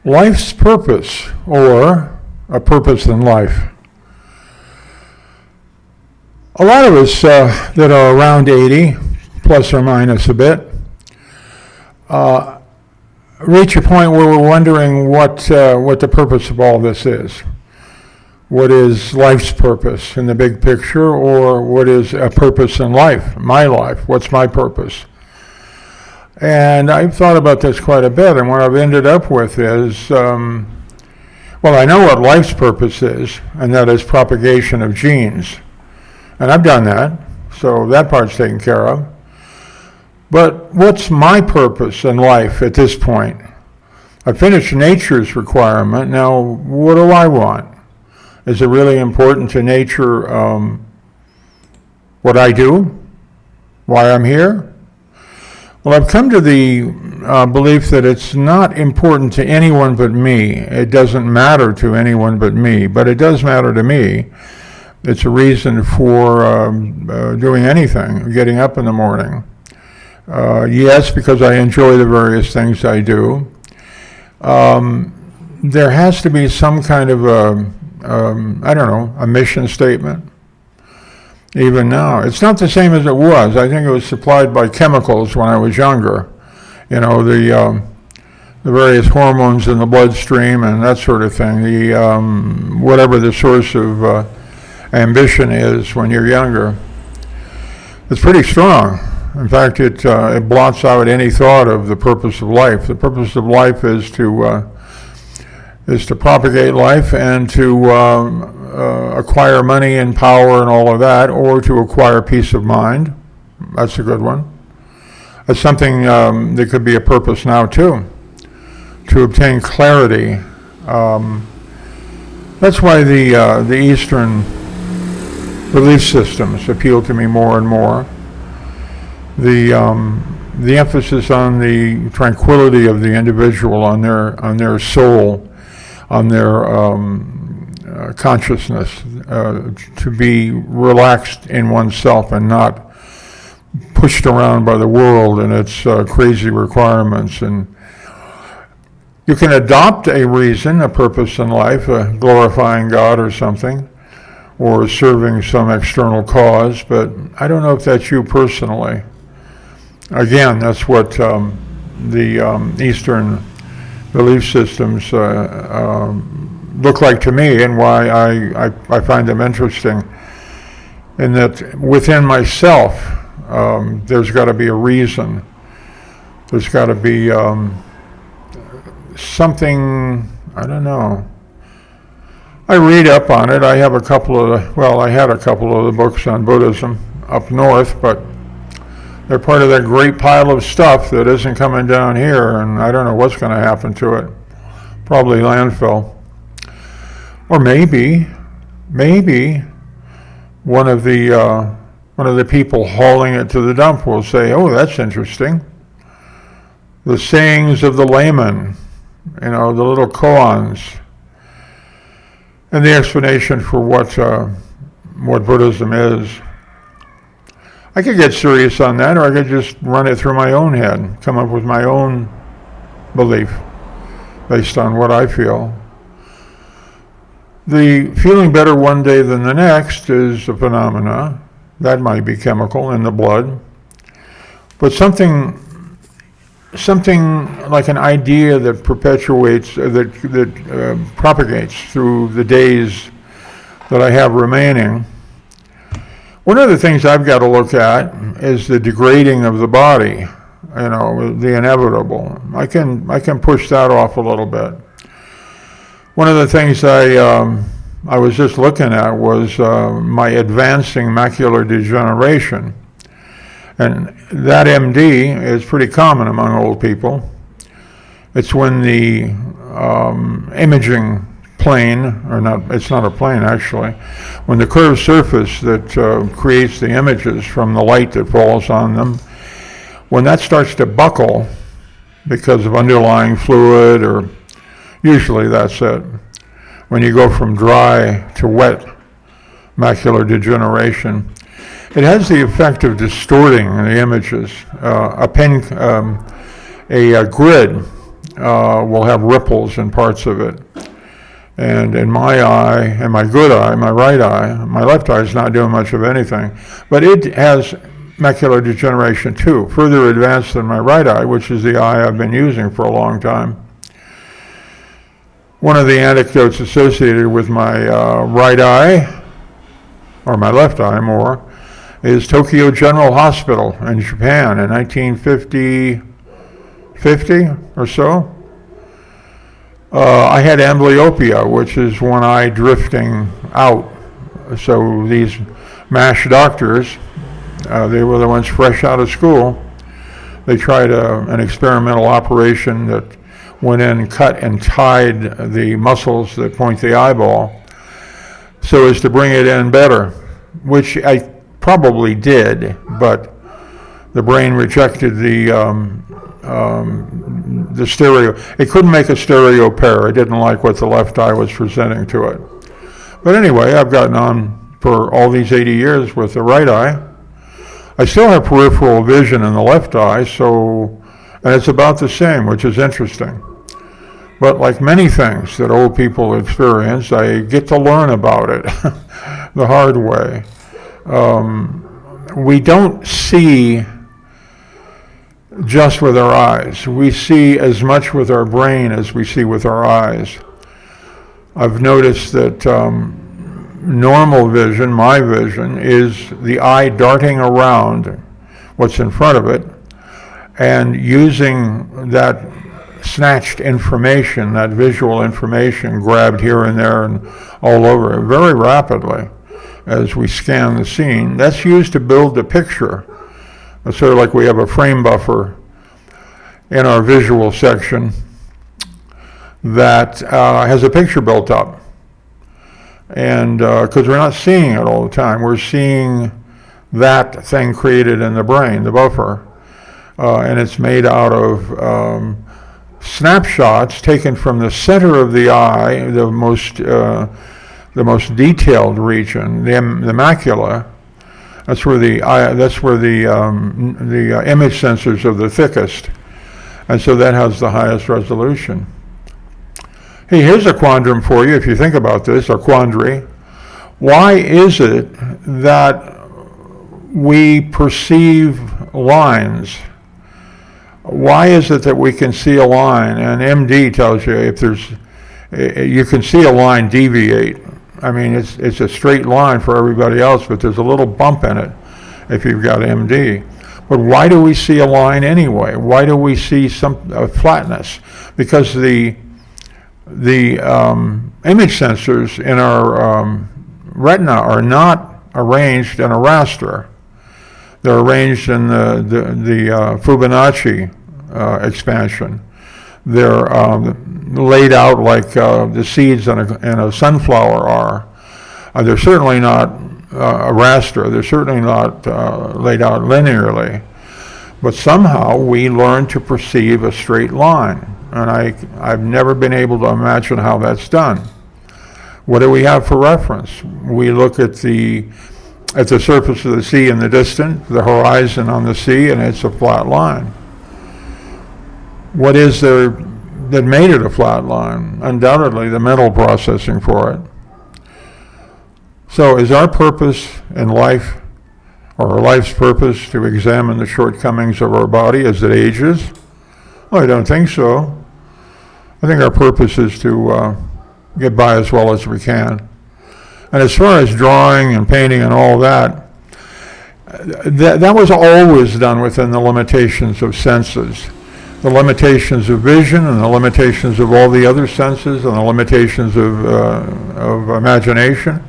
Life's purpose, or a purpose in life. A lot of us that are around 80, plus or minus a bit, reach a point where we're wondering what the purpose of all this is. What is life's purpose in the big picture, or what is a purpose in life, my life? What's my purpose? And I've thought about this quite a bit, and what I've ended up with is, I know what life's purpose is, and that is propagation of genes. And I've done that, so that part's taken care of. But what's my purpose in life at this point? I finished nature's requirement. Now, what do I want? Is it really important to nature what I do? Why I'm here? Well, I've come to the belief that it's not important to anyone but me. It doesn't matter to anyone but me, but it does matter to me. It's a reason for doing anything, getting up in the morning. Yes, because I enjoy the various things I do. There has to be some kind of a mission statement. Even now, it's not the same as it was. I think it was supplied by chemicals when I was younger. You know, the various hormones in the bloodstream and that sort of thing. Whatever the source of ambition is when you're younger, it's pretty strong. In fact, it blots out any thought of the purpose of life. The purpose of life is to propagate life and to acquire money and power and all of that, or to acquire peace of mind. That's a good one. That's something that could be a purpose now too, to obtain clarity. That's why the Eastern belief systems appeal to me more and more. The emphasis on the tranquility of the individual, on their soul, on their consciousness, to be relaxed in oneself and not pushed around by the world and its crazy requirements. And you can adopt a reason, a purpose in life, glorifying God or something, or serving some external cause, but I don't know if that's you personally. Again, that's what the Eastern belief systems look like to me, and why I find them interesting. In that within myself, there's got to be a reason. There's got to be something, I don't know. I read up on it. I had a couple of the books on Buddhism up north, but they're part of that great pile of stuff that isn't coming down here, and I don't know what's going to happen to it. Probably landfill. Or maybe one of the people hauling it to the dump will say, "Oh, that's interesting. The sayings of the layman, the little koans, and the explanation for what Buddhism is." I could get serious on that, or I could just run it through my own head, come up with my own belief based on what I feel. The feeling better one day than the next is a phenomena. That might be chemical in the blood. But something like an idea that perpetuates, that propagates through the days that I have remaining. One of the things I've got to look at is the degrading of the body, the inevitable. I can push that off a little bit. One of the things I was just looking at was my advancing macular degeneration. And that MD is pretty common among old people. It's when the imaging plane, it's not a plane actually, when the curved surface that creates the images from the light that falls on them, when that starts to buckle because of underlying fluid, or usually that's it. When you go from dry to wet macular degeneration, it has the effect of distorting the images. A grid will have ripples in parts of it. And in my eye, and my good eye, my right eye, my left eye is not doing much of anything. But it has macular degeneration too, further advanced than my right eye, which is the eye I've been using for a long time. One of the anecdotes associated with my right eye, or my left eye more, is Tokyo General Hospital in Japan in 1950 or so. I had amblyopia, which is one eye drifting out. So these MASH doctors, they were the ones fresh out of school. They tried an experimental operation that went in, cut and tied the muscles that point the eyeball so as to bring it in better, which I probably did, but the brain rejected the stereo. It couldn't make a stereo pair. It didn't like what the left eye was presenting to it. But anyway, I've gotten on for all these 80 years with the right eye. I still have peripheral vision in the left eye, and it's about the same, which is interesting. But like many things that old people experience, I get to learn about it the hard way. We don't see just with our eyes. We see as much with our brain as we see with our eyes. I've noticed that normal vision, my vision, is the eye darting around what's in front of it and using that snatched information, that visual information grabbed here and there and all over very rapidly as we scan the scene. That's used to build the picture. It's sort of like we have a frame buffer in our visual section that has a picture built up. And because we're not seeing it all the time, we're seeing that thing created in the brain, the buffer. And it's made out of snapshots taken from the center of the eye, the most detailed region, the macula. That's where the image sensors are the thickest, and so that has the highest resolution. Hey, here's a quandrum for you if you think about this, a quandary. Why is it that we perceive lines? Why is it that we can see a line? And MD tells you you can see a line deviate. I mean, it's a straight line for everybody else, but there's a little bump in it if you've got MD. But why do we see a line anyway? Why do we see some flatness? Because the image sensors in our retina are not arranged in a raster. They're arranged in the Fibonacci expansion. They're laid out like the seeds in a sunflower are. They're certainly not a raster. They're certainly not laid out linearly. But somehow we learn to perceive a straight line. And I've never been able to imagine how that's done. What do we have for reference? We look at the surface of the sea in the distance, the horizon on the sea, and it's a flat line. What is there that made it a flat line? Undoubtedly the mental processing for it. So is our purpose in life, or our life's purpose, to examine the shortcomings of our body as it ages? Well, I don't think so. I think our purpose is to get by as well as we can. And as far as drawing and painting and all that was always done within the limitations of senses. The limitations of vision and the limitations of all the other senses and the limitations of imagination.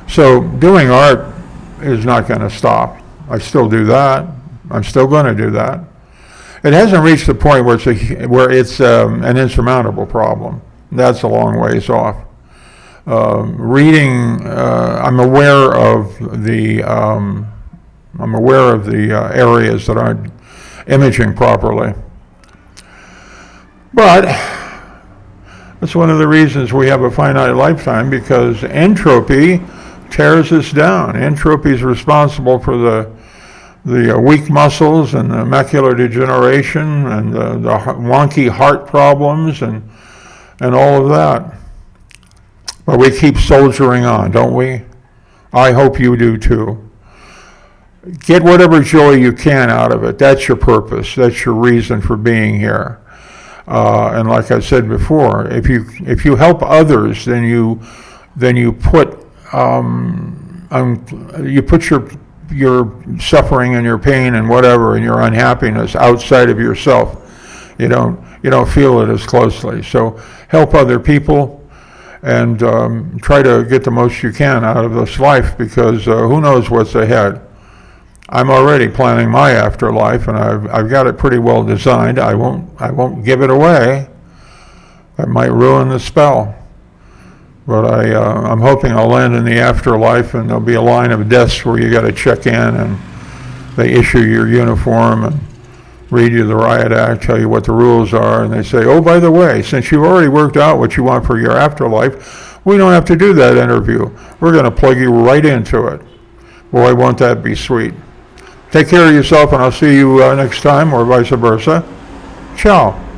So doing art is not going to stop. I still do that. I'm still going to do that. It hasn't reached the point where it's an insurmountable problem. That's a long ways off. Reading, I'm aware of the areas that aren't imaging properly. But that's one of the reasons we have a finite lifetime, because entropy tears us down. Entropy is responsible for weak muscles and the macular degeneration and the wonky heart problems and all of that. But we keep soldiering on, don't we? I hope you do too. Get whatever joy you can out of it. That's your purpose. That's your reason for being here. And like I said before, if you help others, then you put your suffering and your pain and whatever and your unhappiness outside of yourself. You don't feel it as closely. So help other people and try to get the most you can out of this life, because who knows what's ahead. I'm already planning my afterlife, and I've got it pretty well designed. I won't give it away. That might ruin the spell. But I'm hoping I'll land in the afterlife, and there'll be a line of desks where you got to check in, and they issue your uniform and read you the riot act, tell you what the rules are, and they say, oh, by the way, since you've already worked out what you want for your afterlife, we don't have to do that interview. We're going to plug you right into it. Boy, won't that be sweet. Take care of yourself, and I'll see you next time, or vice versa. Ciao.